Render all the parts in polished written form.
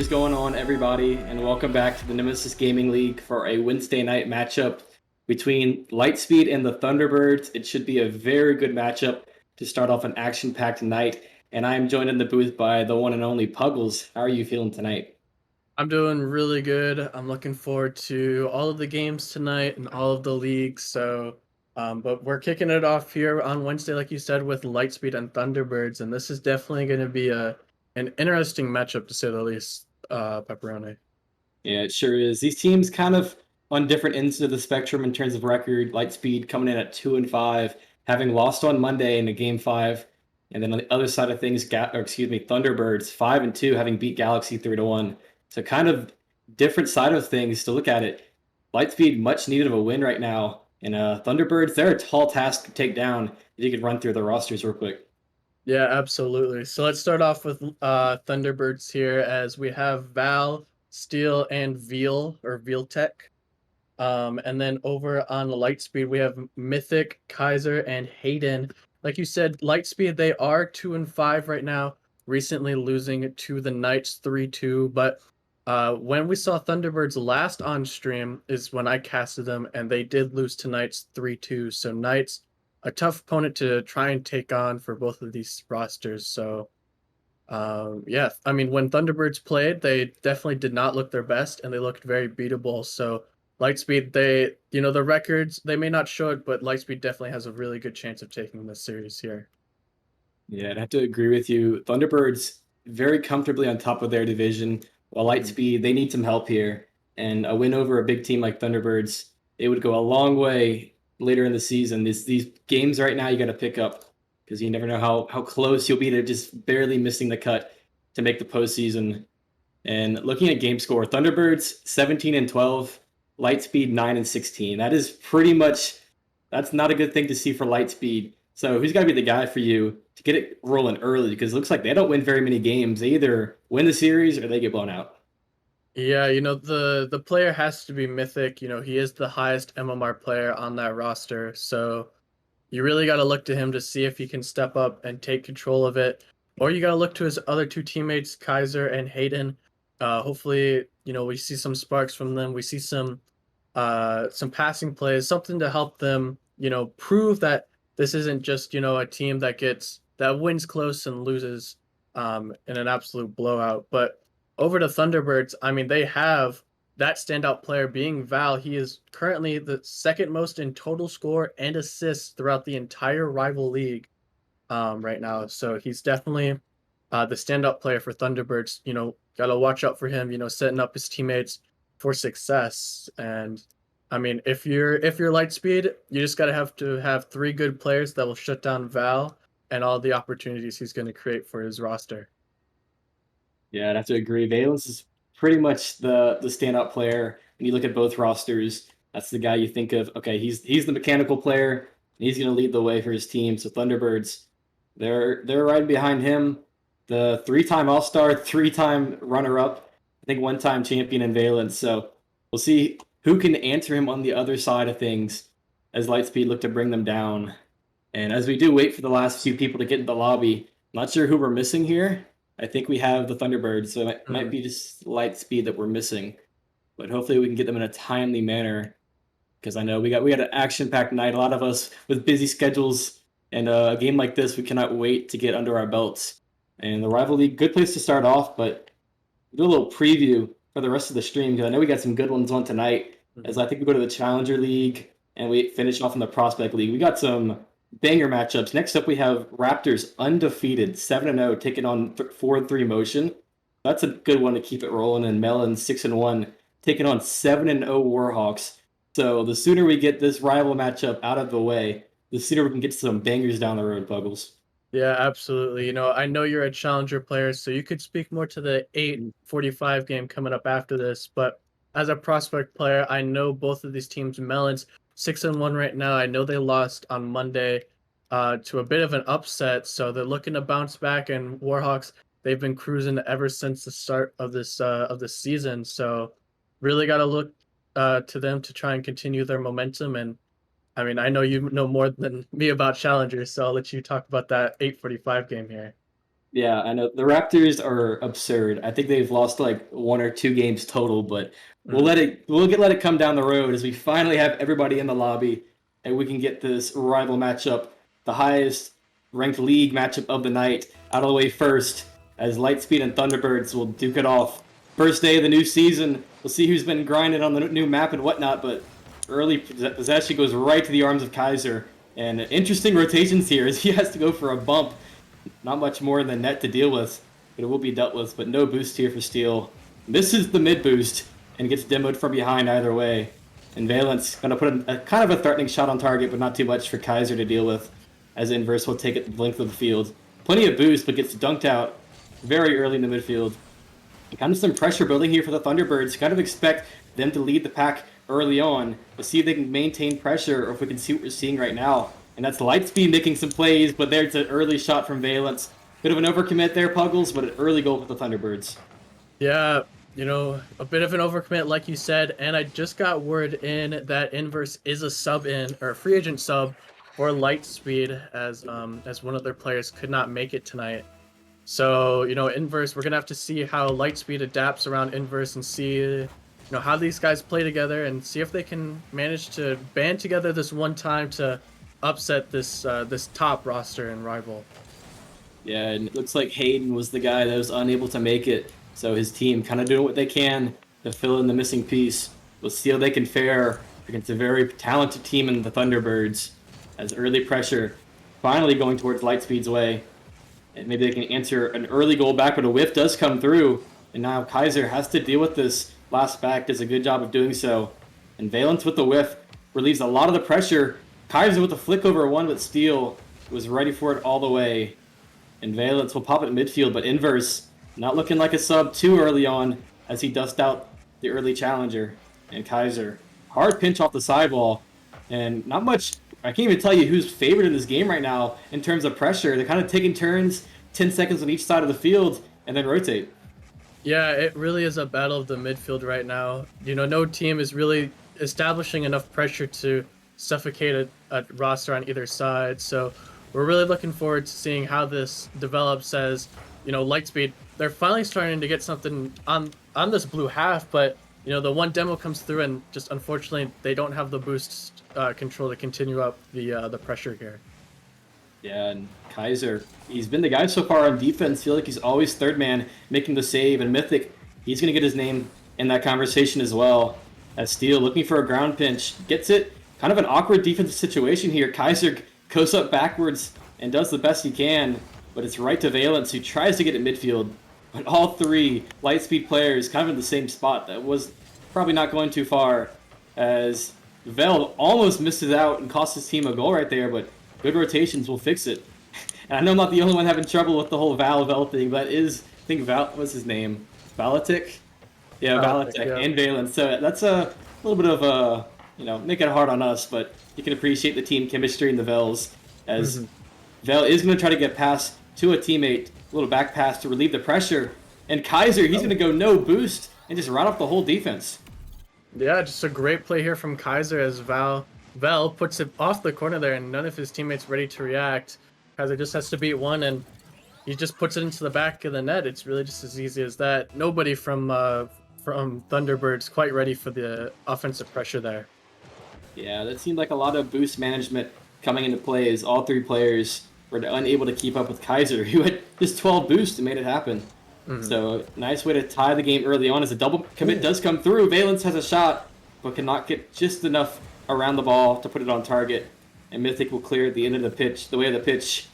is going on, everybody, and welcome back to the Nemesis Gaming League for a Wednesday night matchup between Lightspeed and the Thunderbirds. It should be a very good matchup to start off an action-packed night, and I am joined in the booth by the one and only Puggles. How are you feeling tonight? I'm doing really good. I'm looking forward to all of the games tonight and all of the leagues. But we're kicking it off here on Wednesday, like you said, with Lightspeed and Thunderbirds, and this is definitely going to be an interesting matchup to say the least. Pepperoni. Yeah, it sure is. These teams kind of on different ends of the spectrum in terms of record. Lightspeed coming in at 2-5, having lost on Monday in a game 5, and then on the other side of things, Thunderbirds 5-2, having beat Galaxy 3-1. So kind of different side of things to look at it. Lightspeed much needed of a win right now, and Thunderbirds they're a tall task to take down. If you could run through the rosters real quick. Yeah, absolutely. So let's start off with Thunderbirds here, as we have Val, Steel, and Veal Tech. And then over on Lightspeed, we have Mythic, Kaiser, and Hayden. Like you said, Lightspeed, they are 2-5 right now, recently losing to the Knights 3-2. But when we saw Thunderbirds last on stream is when I casted them, and they did lose to Knights 3-2. So Knights, a tough opponent to try and take on for both of these rosters. So yeah, I mean, when Thunderbirds played, they definitely did not look their best, and they looked very beatable. So Lightspeed, the records, they may not show it, but Lightspeed definitely has a really good chance of taking this series here. Yeah, I'd have to agree with you. Thunderbirds very comfortably on top of their division, while Mhm. Lightspeed, they need some help here. And a win over a big team like Thunderbirds, it would go a long way later in the season. These games right now you got to pick up because you never know how close you'll be to just barely missing the cut to make the postseason. And looking at game score, Thunderbirds 17-12, Lightspeed 9-16. That is pretty much that's not a good thing to see for Lightspeed. So who's got to be the guy for you to get it rolling early? Because it looks like they don't win very many games. They either win the series or they get blown out. Yeah, the player has to be Mythic. He is the highest MMR player on that roster. So you really got to look to him to see if he can step up and take control of it. Or you got to look to his other two teammates, Kaiser and Hayden. Hopefully, we see some sparks from them. We see some passing plays, something to help them, prove that this isn't just, a team that wins close and loses in an absolute blowout. But over to Thunderbirds, I mean, they have that standout player being Val. He is currently the second most in total score and assists throughout the entire rival league right now. So he's definitely the standout player for Thunderbirds. Got to watch out for him. Setting up his teammates for success. And I mean, if you're Lightspeed, you just got to have three good players that will shut down Val and all the opportunities he's going to create for his roster. Yeah, I'd have to agree. Valence is pretty much the standout player. When you look at both rosters, that's the guy you think of. Okay, he's the mechanical player, and he's going to lead the way for his team. So Thunderbirds, they're right behind him. The three-time All-Star, three-time runner-up, I think one-time champion in Valence. So we'll see who can answer him on the other side of things as Lightspeed look to bring them down. And as we do wait for the last few people to get in the lobby, not sure who we're missing here. I think we have the Thunderbirds, so it might Mhm. be just Lightspeed that we're missing. But hopefully we can get them in a timely manner because I know we got an action-packed night. A lot of us with busy schedules, and a game like this, we cannot wait to get under our belts. And the rival league, good place to start off, but do a little preview for the rest of the stream because I know we got some good ones on tonight. As Mhm. I think we go to the Challenger League and we finish off in the Prospect League. We got some banger matchups. Next up, we have Raptors undefeated 7-0 taking on 4-3 Motion. That's a good one to keep it rolling. And Melon 6-1 taking on 7-0 Warhawks. So the sooner we get this rival matchup out of the way, the sooner we can get some bangers down the road, Buggles. Yeah, absolutely. I know you're a challenger player, so you could speak more to the 8:45 game coming up after this. But as a prospect player, I know both of these teams. Melons 6-1 right now. I know they lost on Monday to a bit of an upset, so they're looking to bounce back. And Warhawks, they've been cruising ever since the start of this season. So really got to look to them to try and continue their momentum. And I mean, I know you know more than me about challengers, so I'll let you talk about that 8:45 game here. Yeah, I know the Raptors are absurd. I think they've lost like 1 or 2 games total, but Mhm. let it come down the road as we finally have everybody in the lobby and we can get this rival matchup, the highest ranked league matchup of the night, out of the way first, as Lightspeed and Thunderbirds will duke it off. First day of the new season, we'll see who's been grinding on the new map and whatnot, but early possession goes right to the arms of Kaiser. And interesting rotations here as he has to go for a bump, not much more than net to deal with, but it will be dealt with. But no boost here for Steel. Misses the mid boost and gets demoed from behind either way. And Valence going to put a kind of a threatening shot on target, but not too much for Kaiser to deal with, as Inverse will take it the length of the field. Plenty of boost, but gets dunked out very early in the midfield. Kind of some pressure building here for the Thunderbirds. Kind of expect them to lead the pack early on to see if they can maintain pressure or if we can see what we're seeing right now. And that's Lightspeed making some plays, but there's an early shot from Valence. Bit of an overcommit there, Puggles, but an early goal for the Thunderbirds. Yeah, a bit of an overcommit, like you said, and I just got word in that Inverse is a sub in or a free agent sub for Lightspeed as one of their players could not make it tonight. So, Inverse, we're gonna have to see how Lightspeed adapts around Inverse and see, how these guys play together and see if they can manage to band together this one time to upset this top roster and rival. Yeah, and it looks like Hayden was the guy that was unable to make it. So his team kind of doing what they can to fill in the missing piece. We'll see how they can fare against a very talented team in the Thunderbirds. As early pressure finally going towards Lightspeed's way. And maybe they can answer an early goal back, but a whiff does come through. And now Kaiser has to deal with this. Last back does a good job of doing so. And Valence with the whiff relieves a lot of the pressure. Kaiser with the flick over one, but Steel was ready for it all the way. And Valence will pop it in midfield, but Inverse not looking like a sub too early on as he dusts out the early challenger. And Kaiser, hard pinch off the sidewall. And not much, I can't even tell you who's favored in this game right now in terms of pressure. They're kind of taking turns, 10 seconds on each side of the field, and then rotate. Yeah, it really is a battle of the midfield right now. No team is really establishing enough pressure to suffocate a roster on either side. So we're really looking forward to seeing how this develops as, Lightspeed, they're finally starting to get something on this blue half, but the one demo comes through and just unfortunately they don't have the boost control to continue up the pressure here. Yeah, and Kaiser, he's been the guy so far on defense. Feel like he's always third man, making the save. And Mythic, he's going to get his name in that conversation as well. As Steel looking for a ground pinch, gets it. Kind of an awkward defensive situation here. Kaiser goes up backwards and does the best he can, but it's right to Valence, who tries to get it midfield. But all three Lightspeed players kind of in the same spot. That was probably not going too far, as Vel almost misses out and costs his team a goal right there, but good rotations will fix it. And I know I'm not the only one having trouble with the whole Val thing, but I think what's his name? Valatic? Yeah, Baltic, Valatic yeah. and Valence. So that's a little bit of make it hard on us, but you can appreciate the team chemistry in the Vels, as Mhm. Vel is going to try to get past to a teammate, a little back pass to relieve the pressure. And Kaiser, he's going to go no boost and just run off the whole defense. Yeah, just a great play here from Kaiser as Val puts it off the corner there, and none of his teammates ready to react. Kaiser just has to beat one, and he just puts it into the back of the net. It's really just as easy as that. Nobody from Thunderbirds quite ready for the offensive pressure there. Yeah, that seemed like a lot of boost management coming into play as all three players were unable to keep up with Kaiser, who had just 12 boosts and made it happen. Mhm. So, nice way to tie the game early on as a double commit does come through. Valence has a shot, but cannot get just enough around the ball to put it on target. And Mythic will clear at the end of the pitch, the way of the pitch,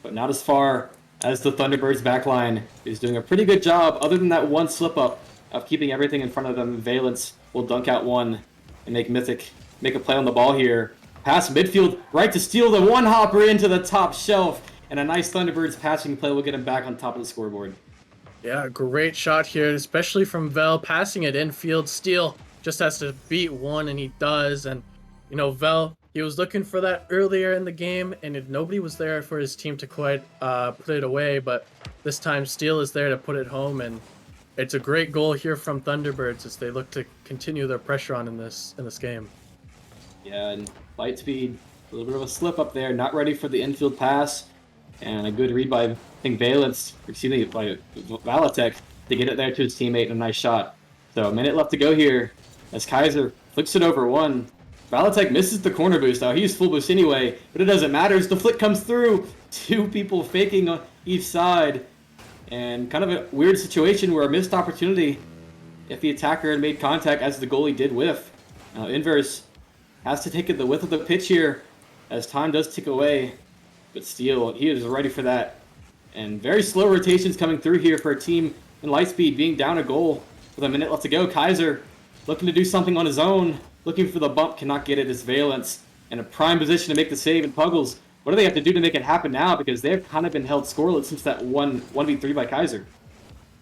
but not as far as the Thunderbirds backline, who's doing a pretty good job, other than that one slip up, of keeping everything in front of them. Valence will dunk out one and make Mythic make a play on the ball here. Pass midfield, right to steal the one hopper into the top shelf, and a nice Thunderbirds passing play will get him back on top of the scoreboard. Yeah, great shot here, especially from Vel passing it infield. Steele just has to beat one, and he does. And Vel, he was looking for that earlier in the game, and nobody was there for his team to quite put it away. But this time, Steele is there to put it home, and it's a great goal here from Thunderbirds as they look to continue their pressure on in this game. Yeah, and Lightspeed, a little bit of a slip up there, not ready for the infield pass. And a good read by, I think, Valence, excuse me, by Valatek to get it there to his teammate and a nice shot. So a minute left to go here as Kaiser flicks it over one. Valatek misses the corner boost. Now he used full boost anyway, but it doesn't matter as the flick comes through. Two people faking on each side. And kind of a weird situation where a missed opportunity if the attacker had made contact as the goalie did whiff. Now Inverse has to take it the width of the pitch here as time does tick away. But Steele, he is ready for that. And very slow rotations coming through here for a team in Lightspeed being down a goal with a minute left to go. Kaiser looking to do something on his own, looking for the bump, cannot get it as Valence in a prime position to make the save. And Puggles, what do they have to do to make it happen now? Because they've kind of been held scoreless since that 1v3 by Kaiser.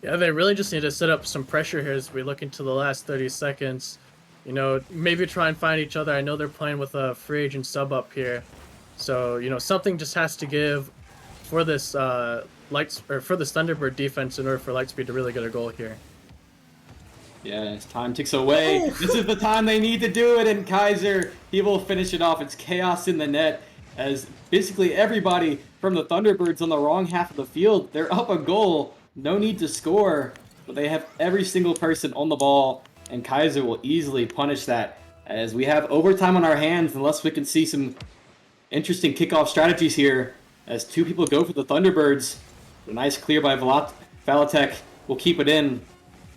Yeah, they really just need to set up some pressure here as we look into the last 30 seconds. You know, maybe try and find each other. I know they're playing with a free agent sub up here. So, you know, something just has to give for this for this Thunderbird defense in order for Lightspeed to really get a goal here. Yeah, as time ticks away, this is the time they need to do it, and Kaiser, he will finish it off. It's chaos in the net as basically everybody from the Thunderbirds on the wrong half of the field, they're up a goal, no need to score, but they have every single person on the ball, and Kaiser will easily punish that as we have overtime on our hands unless we can see some interesting kickoff strategies here as two people go for the Thunderbirds. A nice clear by Valatek will keep it in.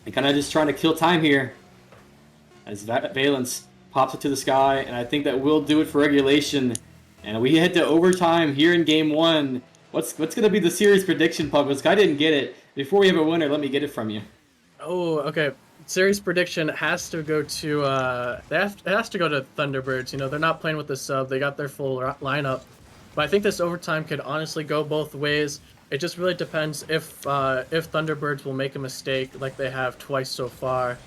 And kind of just trying to kill time here as Valence pops it to the sky. And I think that will do it for regulation. And we head to overtime here in game one. What's going to be the series prediction, Public? I didn't get it. Before we have a winner, let me get it from you. Oh, okay. Series prediction has to go to it has to go to Thunderbirds. You know, they're not playing with the sub. They got their full lineup. But I think this overtime could honestly go both ways. It just really depends if Thunderbirds will make a mistake like they have twice so far.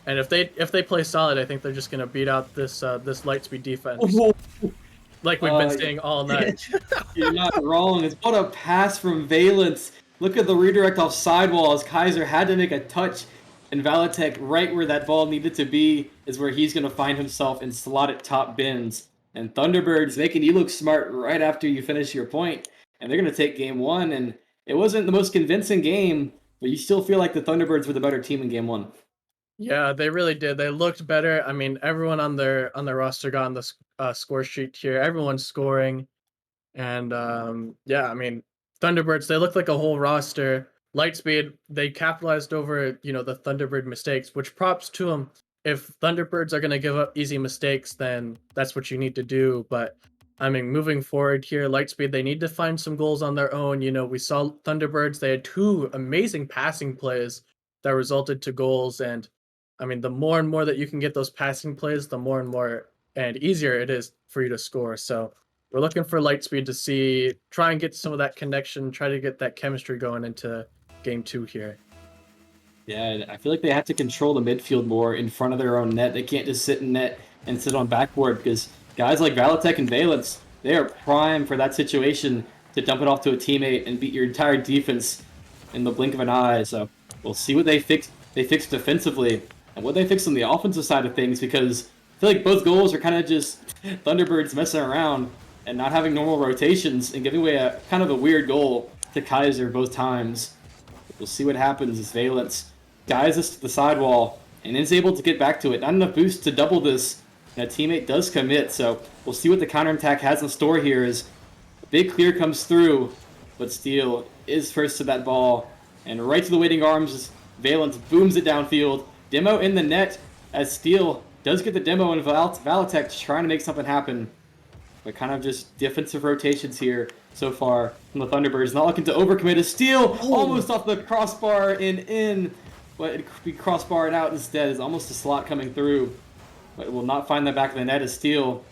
And if they play solid, I think they're just gonna beat out this this Lightspeed defense. Like we've been saying all night. You're not wrong. It's what a pass from Valence. Look at the redirect off sidewall as Kaiser had to make a touch. And Valatek, right where that ball needed to be, is where he's going to find himself and slot it top bins. And Thunderbirds making you look smart right after you finish your point. And they're going to take game one. And it wasn't the most convincing game, but you still feel like the Thunderbirds were the better team in game one. Yeah, they really did. They looked better. I mean, everyone on their roster got on the score sheet here. Everyone's scoring. And yeah, I mean, Thunderbirds, they look like a whole roster. Lightspeed, they capitalized over, you know, the Thunderbird mistakes, which props to them. If Thunderbirds are going to give up easy mistakes, then that's what you need to do. But I mean, moving forward here, Lightspeed, they need to find some goals on their own. You know, we saw Thunderbirds, they had two amazing passing plays that resulted to goals. And I mean, the more and more that you can get those passing plays, the more and more and easier it is for you to score. So we're looking for Lightspeed to try and get some of that connection, try to get that chemistry going into game two here. Yeah, I feel like they have to control the midfield more in front of their own net. They can't just sit in net and sit on backboard because guys like Valatek and Valence, they are prime for that situation to dump it off to a teammate and beat your entire defense in the blink of an eye. So we'll see what they fix defensively and what they fix on the offensive side of things because I feel like both goals are kind of just Thunderbirds messing around and not having normal rotations and giving away a kind of a weird goal to Kaiser both times. We'll see what happens as Valence guides us to the sidewall and is able to get back to it. Not enough boost to double this, and a teammate does commit, so we'll see what the counterattack has in store here as a big clear comes through, but Steele is first to that ball, and right to the waiting arms as Valence booms it downfield. Demo in the net as Steele does get the demo and Valatek trying to make something happen, but kind of just defensive rotations here so far from the Thunderbirds. Not looking to overcommit a steal, almost off the crossbar and in, but it could be crossbarred out instead. Is almost a slot coming through, but it will not find the back of the net as Steele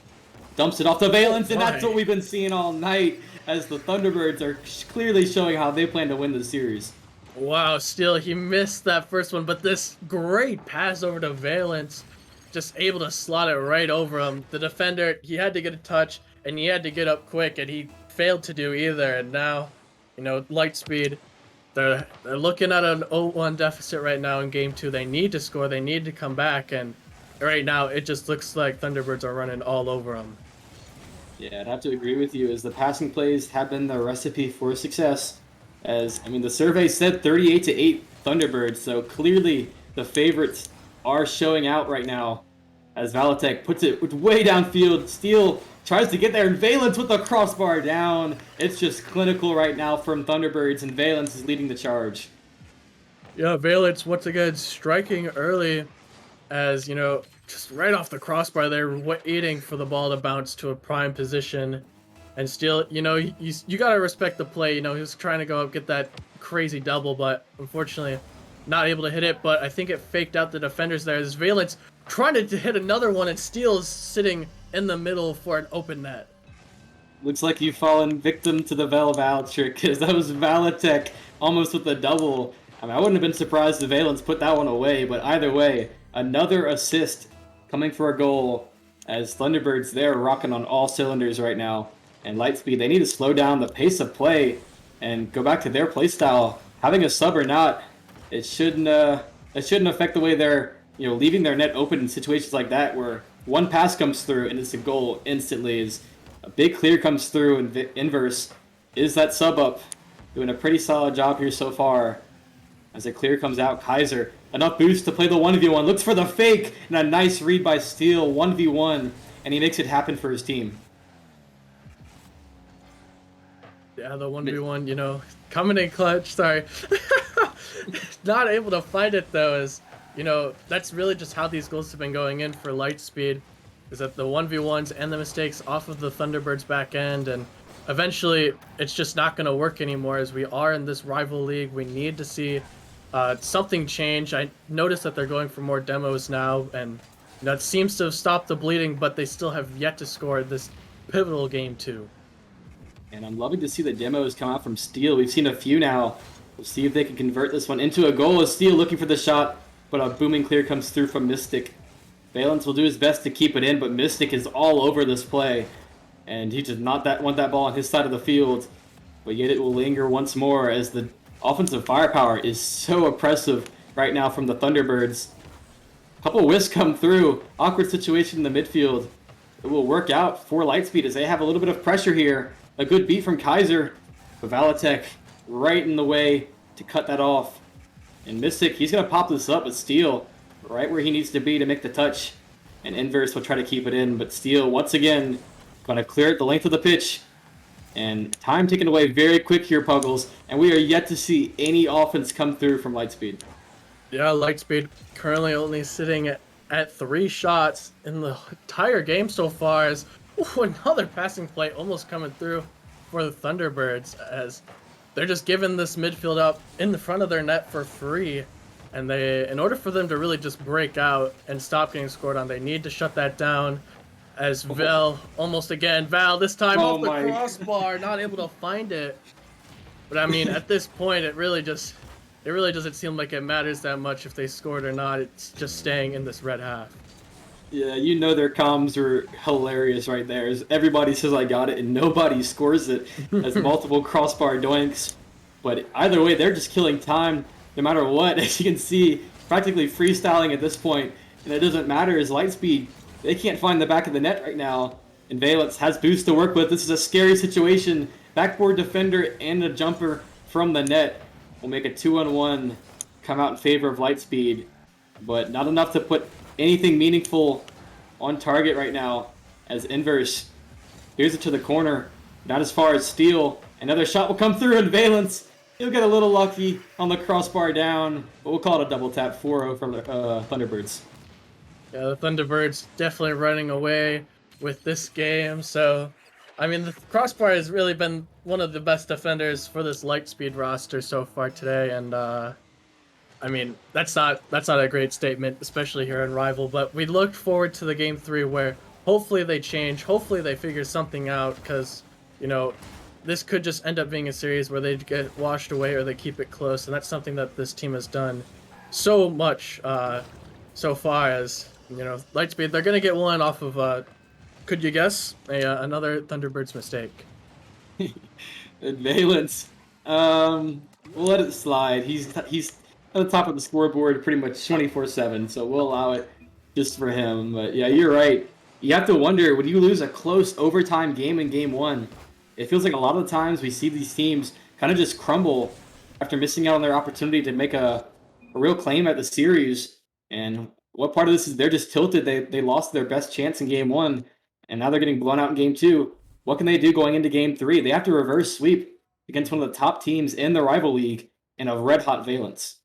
dumps it off to Valence, and that's what we've been seeing all night as the Thunderbirds are clearly showing how they plan to win the series. Wow, Steele, he missed that first one, but this great pass over to Valence, just able to slot it right over him. The defender, he had to get a touch, and he had to get up quick, and he failed to do either. And now, you know, Lightspeed, they're looking at an 0-1 deficit right now in game two. They need to score. They need to come back, and right now it just looks like Thunderbirds are running all over them. Yeah, I'd have to agree with you, as the passing plays have been the recipe for success. As I mean, the survey said 38-8 Thunderbirds, so clearly the favorites are showing out right now. As Valitek puts it way downfield, Steele tries to get there, and Valence with the crossbar down. It's just clinical right now from Thunderbirds, and Valence is leading the charge. Yeah, Valence once again striking early, as just right off the crossbar there, waiting for the ball to bounce to a prime position. And still, you gotta respect the play. He was trying to go up, get that crazy double, but unfortunately not able to hit it. But I think it faked out the defenders there. As Valence trying to hit another one, and Steele's sitting in the middle for an open net. Looks like you've fallen victim to the Val trick, because that was Valitek almost with a double. I mean, I wouldn't have been surprised if Valence put that one away, but either way, another assist coming for a goal, as Thunderbirds, they're rocking on all cylinders right now. And Lightspeed, they need to slow down the pace of play and go back to their play style. Having a sub or not, it shouldn't affect the way they're leaving their net open in situations like that, where one pass comes through and it's a goal instantly. As a big clear comes through, and Inverse is that sub up, doing a pretty solid job here so far. As a clear comes out, Kaiser, enough boost to play the 1v1, looks for the fake, and a nice read by Steele, 1v1, and he makes it happen for his team. Yeah, the 1v1, coming in clutch, sorry. Not able to find it, though, is, that's really just how these goals have been going in for Lightspeed, is that the 1v1s and the mistakes off of the Thunderbirds back end, and eventually it's just not going to work anymore, as we are in this rival league. We need to see something change. I noticed that they're going for more demos now, and that seems to have stopped the bleeding, but they still have yet to score this pivotal game too. And I'm loving to see the demos come out from Steele. We've seen a few now. We'll see if they can convert this one into a goal. As Steele looking for the shot, but a booming clear comes through from Mystic. Valence will do his best to keep it in, but Mystic is all over this play, and he does not want that ball on his side of the field. But yet it will linger once more, as the offensive firepower is so oppressive right now from the Thunderbirds. A couple whisks come through. Awkward situation in the midfield. It will work out for Lightspeed, as they have a little bit of pressure here. A good beat from Kaiser, but Valitek right in the way to cut that off. And Mystic, he's going to pop this up with Steele right where he needs to be to make the touch. And Inverse will try to keep it in, but Steele, once again, going to clear it the length of the pitch. And time taken away very quick here, Puggles. And we are yet to see any offense come through from Lightspeed. Yeah, Lightspeed currently only sitting at 3 shots in the entire game so far, as another passing play almost coming through for the Thunderbirds, as they're just giving this midfield up in the front of their net for free. And in order for them to really just break out and stop getting scored on, they need to shut that down. As Val, almost again, Val this time off the crossbar, not able to find it. But I mean, at this point, it really doesn't seem like it matters that much if they scored or not. It's just staying in this red half. Yeah, their comms are hilarious right there. As everybody says I got it, and nobody scores it, as multiple crossbar doinks. But either way, they're just killing time no matter what. As you can see, practically freestyling at this point. And it doesn't matter, as Lightspeed, they can't find the back of the net right now. And Valence has boost to work with. This is a scary situation. Backboard defender and a jumper from the net will make a 2-on-1 come out in favor of Lightspeed. But not enough to put anything meaningful on target right now, as Inverse here's it to the corner. Not as far as Steele. Another shot will come through, and Valence, he'll get a little lucky on the crossbar down, but we'll call it a double tap, 4-0 for Thunderbirds. Yeah, the Thunderbirds definitely running away with this game. So, I mean, the crossbar has really been one of the best defenders for this Lightspeed roster so far today, and I mean, that's not a great statement, especially here in Rival, but we look forward to the Game 3 where hopefully they change, hopefully they figure something out, because, this could just end up being a series where they get washed away or they keep it close, and that's something that this team has done so much so far. As, Lightspeed, they're going to get one off of, could you guess, another Thunderbirds mistake. And Valence, we'll let it slide. He's at the top of the scoreboard pretty much 24/7, so we'll allow it just for him. But yeah, you're right. you have to wonder, when you lose a close overtime game in game one, it feels like a lot of the times we see these teams kind of just crumble after missing out on their opportunity to make a real claim at the series. And what part of this is they're just tilted? They lost their best chance in game one, and now they're getting blown out in game two. What can they do going into game three? They have to reverse sweep against one of the top teams in the rival league in a red hot Valence.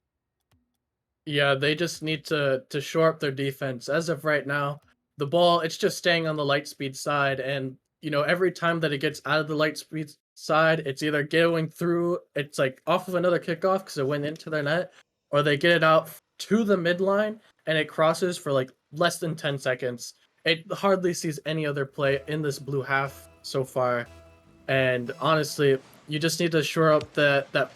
Yeah, they just need to shore up their defense. As of right now, the ball it's just staying on the Lightspeed side, and every time that it gets out of the Lightspeed side, it's either going through, it's like off of another kickoff because it went into their net, or they get it out to the midline and it crosses for like less than 10 seconds. It hardly sees any other play in this blue half so far. And honestly, you just need to shore up that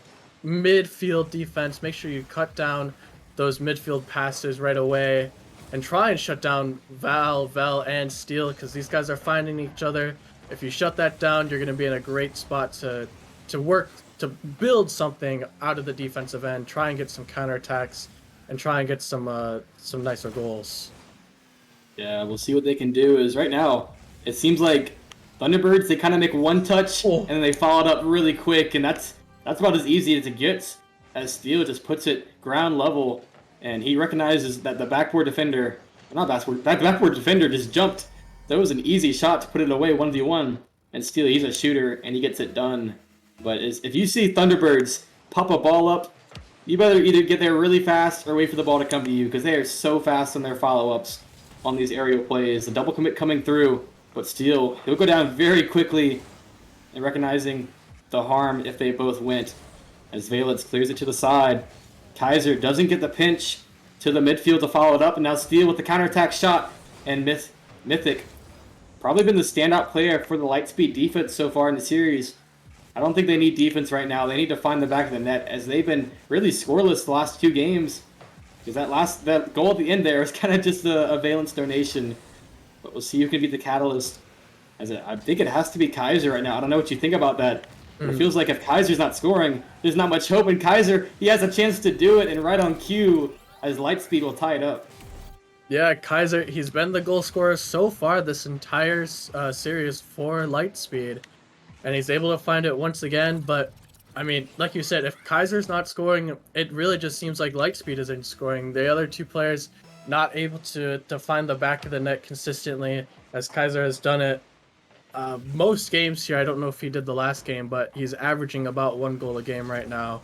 midfield defense. Make sure you cut down those midfield passes right away, and try and shut down Vel, and Steel because these guys are finding each other. If you shut that down, you're going to be in a great spot to work to build something out of the defensive end. Try and get some counterattacks, and try and get some nicer goals. Yeah, we'll see what they can do. Is right now, it seems like Thunderbirds, they kind of make one touch Oh. and then they follow it up really quick, and that's about as easy as it gets. As Steele just puts it ground level, and he recognizes that the backboard defender, not backboard, that backboard defender just jumped. That was an easy shot to put it away 1v1, and Steele, he's a shooter and he gets it done. But if you see Thunderbirds pop a ball up, you better either get there really fast or wait for the ball to come to you, because they are so fast on their follow-ups on these aerial plays. The double commit coming through, but Steele, he'll go down very quickly, and recognizing the harm if they both went, as Valence clears it to the side. Kaiser doesn't get the pinch to the midfield to follow it up, and now Steele with the counterattack shot, and Mythic, probably been the standout player for the Lightspeed defense so far in the series. I don't think they need defense right now. They need to find the back of the net, as they've been really scoreless the last two games. Because that goal at the end there was kind of just a Valence donation. But we'll see who can be the catalyst. I think it has to be Kaiser right now. I don't know what you think about that. It feels like if Kaiser's not scoring, there's not much hope. And Kaiser, he has a chance to do it, and right on cue, as Lightspeed will tie it up. Yeah, Kaiser, he's been the goal scorer so far this entire series for Lightspeed. And he's able to find it once again, but I mean, like you said, if Kaiser's not scoring, it really just seems like Lightspeed isn't scoring. The other two players not able to find the back of the net consistently, as Kaiser has done it most games here. I don't know if he did the last game, but he's averaging about 1 goal a game right now,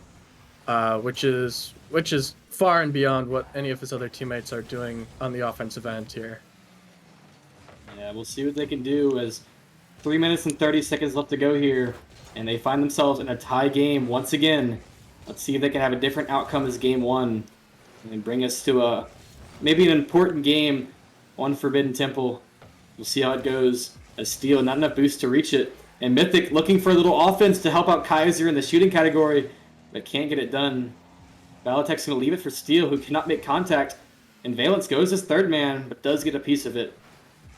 which is far and beyond what any of his other teammates are doing on the offensive end here. Yeah, we'll see what they can do, as 3 minutes and 30 seconds left to go here, and they find themselves in a tie game once again. Let's see if they can have a different outcome as game one, and bring us to maybe an important game on Forbidden Temple. We'll see how it goes. As Steele, not enough boost to reach it, and Mythic looking for a little offense to help out Kaiser in the shooting category, but can't get it done. Valatek's going to leave it for Steele, who cannot make contact, and Valence goes as third man, but does get a piece of it.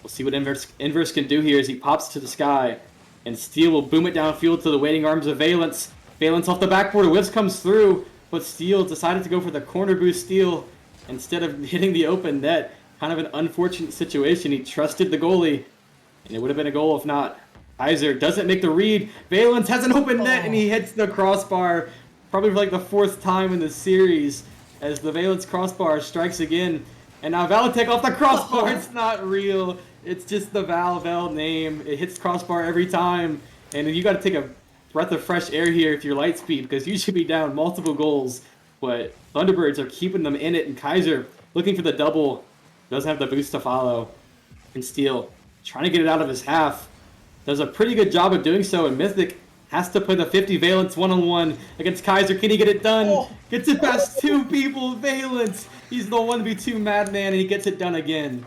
We'll see what Inverse can do here as he pops to the sky, and Steele will boom it downfield to the waiting arms of Valence. Valence off the backboard, Whips comes through, but Steele decided to go for the corner boost steal instead of hitting the open net. Kind of an unfortunate situation. He trusted the goalie, and it would have been a goal if not. Kaiser doesn't make the read. Valence has an open net, and he hits the crossbar, probably for like the 4th time in the series, as the Valence crossbar strikes again. And now Valatek off the crossbar. It's not real. It's just the Val name. It hits crossbar every time. And you got to take a breath of fresh air here if you're Lightspeed, because you should be down multiple goals. But Thunderbirds are keeping them in it, and Kaiser looking for the double. Doesn't have the boost to follow. And Steele trying to get it out of his half. Does a pretty good job of doing so, and Mythic has to put the 50 Valence one-on-one against Kaiser. Can he get it done? Gets it past 2 people. Valence, he's the 1v2 madman, and he gets it done again.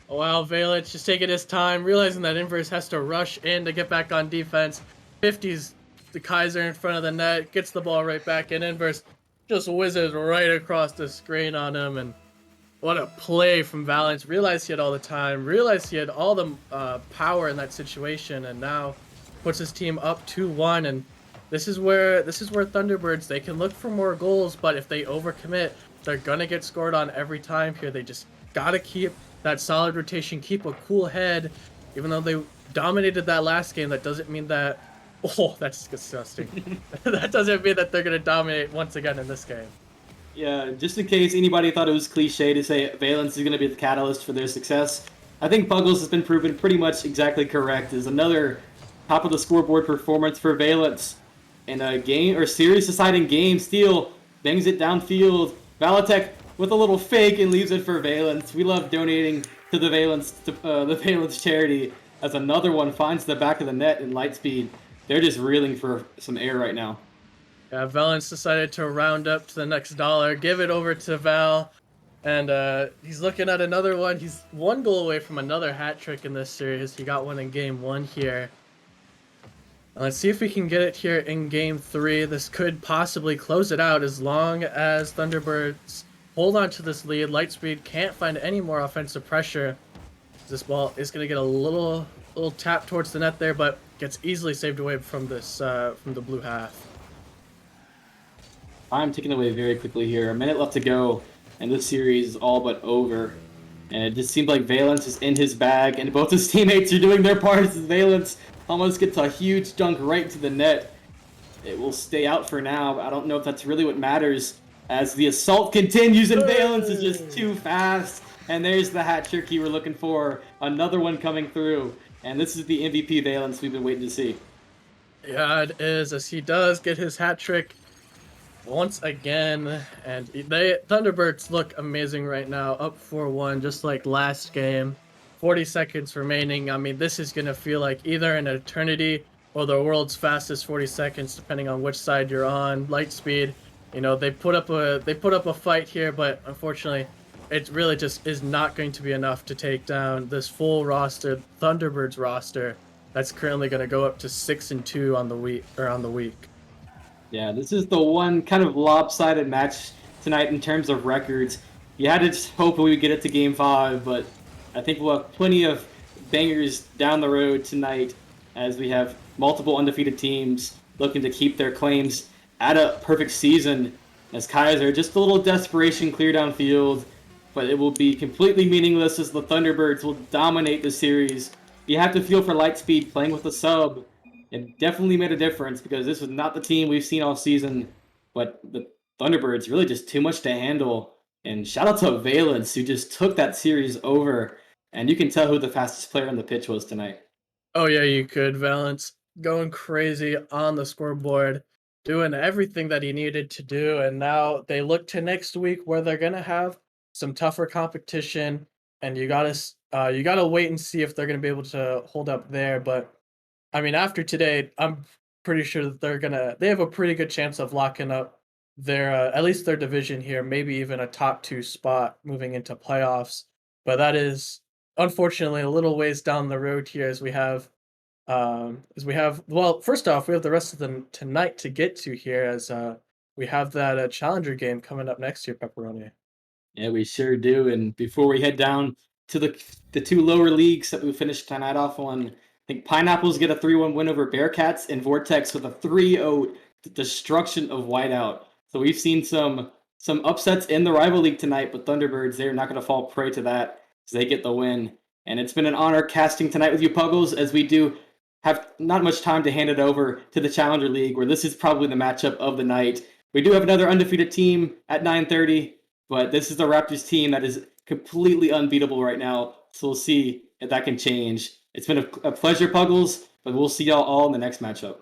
Wow, Valence just taking his time, realizing that Inverse has to rush in to get back on defense. 50's the Kaiser in front of the net, gets the ball right back in. Inverse just whizzes right across the screen on him, and what a play from Valence. Realized he had all the time, realized he had all the power in that situation, and now puts his team up 2-1. And this is where Thunderbirds, they can look for more goals, but if they overcommit, they're gonna get scored on every time here. They just gotta keep that solid rotation, keep a cool head. Even though they dominated that last game, that doesn't mean that. Oh, that's disgusting. That doesn't mean that they're gonna dominate once again in this game. Yeah, just in case anybody thought it was cliche to say Valence is going to be the catalyst for their success, I think Puggles has been proven pretty much exactly correct. Is another top of the scoreboard performance for Valence in a game or series deciding game. Steele bangs it downfield. Valatek with a little fake and leaves it for Valence. We love donating to the Valence charity as another one finds the back of the net in Lightspeed. They're just reeling for some air right now. Yeah, Valence decided to round up to the next dollar, give it over to Val, and he's looking at another one. He's one goal away from another hat trick in this series. He got one in game 1 here. Let's see if we can get it here in game 3. This could possibly close it out as long as Thunderbirds hold on to this lead. Lightspeed can't find any more offensive pressure. This ball is going to get a little tap towards the net there, but gets easily saved away from this from the blue half. I'm taken away very quickly here. A minute left to go, and this series is all but over. And it just seems like Valence is in his bag, and both his teammates are doing their parts as Valence almost gets a huge dunk right to the net. It will stay out for now. I don't know if that's really what matters as the assault continues, and Valence is just too fast. And there's the hat trick you were looking for. Another one coming through. And this is the MVP Valence we've been waiting to see. Yeah, it is, as he does get his hat trick once again, and Thunderbirds look amazing right now, up 4-1, just like last game. 40 seconds remaining. I mean, this is gonna feel like either an eternity or the world's fastest 40 seconds, depending on which side you're on. Lightspeed, you know, they put up a fight here, but unfortunately, it really just is not going to be enough to take down this full roster, Thunderbirds roster, that's currently going to go up to 6-2 on the week. Yeah, this is the one kind of lopsided match tonight in terms of records. You had to just hope we would get it to Game 5, but I think we'll have plenty of bangers down the road tonight as we have multiple undefeated teams looking to keep their claims at a perfect season. As Kaiser, just a little desperation clear downfield, but it will be completely meaningless as the Thunderbirds will dominate the series. You have to feel for Lightspeed playing with the sub. It definitely made a difference because this was not the team we've seen all season, but the Thunderbirds really just too much to handle. And shout out to Valence who just took that series over, and you can tell who the fastest player on the pitch was tonight. Oh yeah, you could. Valence going crazy on the scoreboard, doing everything that he needed to do, and now they look to next week where they're gonna have some tougher competition, and you gotta wait and see if they're gonna be able to hold up there. But I mean, after today, I'm pretty sure that they have a pretty good chance of locking up their at least their division here, maybe even a top 2 spot moving into playoffs. But that is unfortunately a little ways down the road here well, first off, we have the rest of the tonight to get to here as we have that challenger game coming up next year, Pepperoni. Yeah, we sure do. And before we head down to the two lower leagues that we finished tonight off on, I think Pineapples get a 3-1 win over Bearcats and Vortex with a 3-0 destruction of Whiteout. So we've seen some upsets in the rival league tonight, but Thunderbirds, they're not going to fall prey to that as they get the win. And it's been an honor casting tonight with you, Puggles, as we do have not much time to hand it over to the Challenger League, where this is probably the matchup of the night. We do have another undefeated team at 9:30, but this is the Raptors team that is completely unbeatable right now. So we'll see if that can change. It's been a pleasure, Puggles, but we'll see y'all all in the next matchup.